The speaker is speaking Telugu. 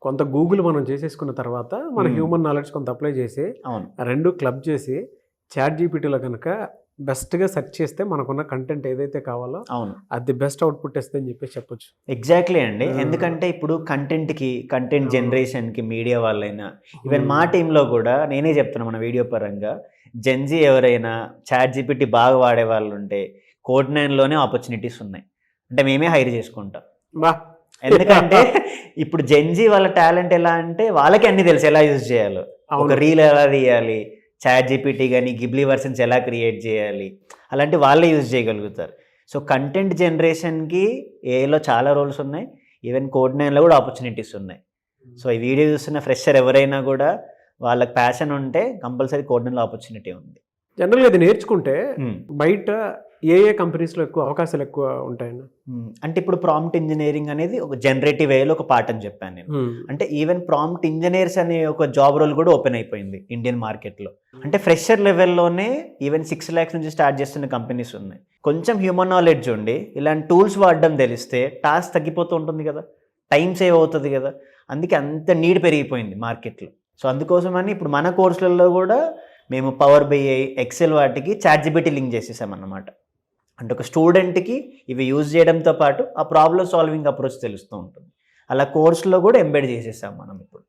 కొంత గూగుల్ మనం చేసేసుకున్న తర్వాత మన హ్యూమన్ నాలెడ్జ్ కొంత అప్లై చేసి రెండు క్లబ్ చేసి చాట్ జీపీటీలో కనుక బెస్ట్గా సెర్చ్ చేస్తే మనకున్న కంటెంట్ ఏదైతే కావాలో అది బెస్ట్ అవుట్పుట్ ఇస్తుందని చెప్పేసి చెప్పొచ్చు. ఎగ్జాక్ట్లీ అండి. ఎందుకంటే ఇప్పుడు కంటెంట్ జనరేషన్కి మీడియా వాళ్ళైనా ఈవెన్ మా టీంలో కూడా నేనే చెప్తున్నా మన వీడియో పరంగా జెన్జీ ఎవరైనా చాట్ జీపీటీ బాగా వాడే వాళ్ళు ఉంటే Code9లోనే ఆపర్చునిటీస్ ఉన్నాయి. అంటే మేమే హైర్ చేసుకుంటాం. ఎందుకంటే ఇప్పుడు జెన్జీ వాళ్ళ టాలెంట్ ఎలా అంటే వాళ్ళకి అన్ని తెలుసు ఎలా యూజ్ చేయాలో, ఒక రీల్ ఎలా తీయాలి, చాట్ జీపీటీ కానీ గిబ్లీ వర్షన్స్ ఎలా క్రియేట్ చేయాలి, అలాంటి వాళ్ళే యూజ్ చేయగలుగుతారు. సో కంటెంట్ జనరేషన్కి ఏలో చాలా రోల్స్ ఉన్నాయి. ఈవెన్ Code9లో కూడా ఆపర్చునిటీస్ ఉన్నాయి. సో ఈ వీడియో చూస్తున్న ఫ్రెషర్ ఎవరైనా కూడా వాళ్ళకి ప్యాషన్ ఉంటే కంపల్సరీ Code9లో ఆపర్చునిటీ ఉంది. జనరల్గా ఇది నేర్చుకుంటే బయట ఏ కంపెనీస్లో ఎక్కువ అవకాశాలు ఎక్కువ ఉంటాయండి? అంటే ఇప్పుడు ప్రాంప్ట్ ఇంజనీరింగ్ అనేది ఒక జనరేటివ్ వేలో ఒక పార్ట్ అని చెప్పాను నేను. అంటే ఈవెన్ ప్రాంప్ట్ ఇంజనీర్స్ అనే ఒక జాబ్ రోల్ కూడా ఓపెన్ అయిపోయింది ఇండియన్ మార్కెట్లో. అంటే ఫ్రెషర్ లెవెల్లోనే ఈవెన్ 6 lakhs నుంచి స్టార్ట్ చేస్తున్న కంపెనీస్ ఉన్నాయి. కొంచెం హ్యూమన్ నాలెడ్జ్ ఉండి ఇలాంటి టూల్స్ వాడడం తెలిస్తే టాస్క్ తగ్గిపోతూ ఉంటుంది కదా, టైం సేవ్ అవుతుంది కదా. అందుకే అంత నీడ్ పెరిగిపోయింది మార్కెట్లో. సో అందుకోసమని ఇప్పుడు మన కోర్సులలో కూడా మేము పవర్ బిఐ, ఎక్సెల్ వాటికి చాట్ జీపీటీ లింక్ చేసేసామన్నమాట. అంటే ఒక స్టూడెంట్కి ఇవి యూజ్ చేయడంతో పాటు ఆ ప్రాబ్లమ్ సాల్వింగ్ అప్రోచ్ తెలుస్తూ ఉంటుంది. అలా కోర్సులో కూడా ఎంబెడ్ చేసేసాం మనం ఇప్పుడు.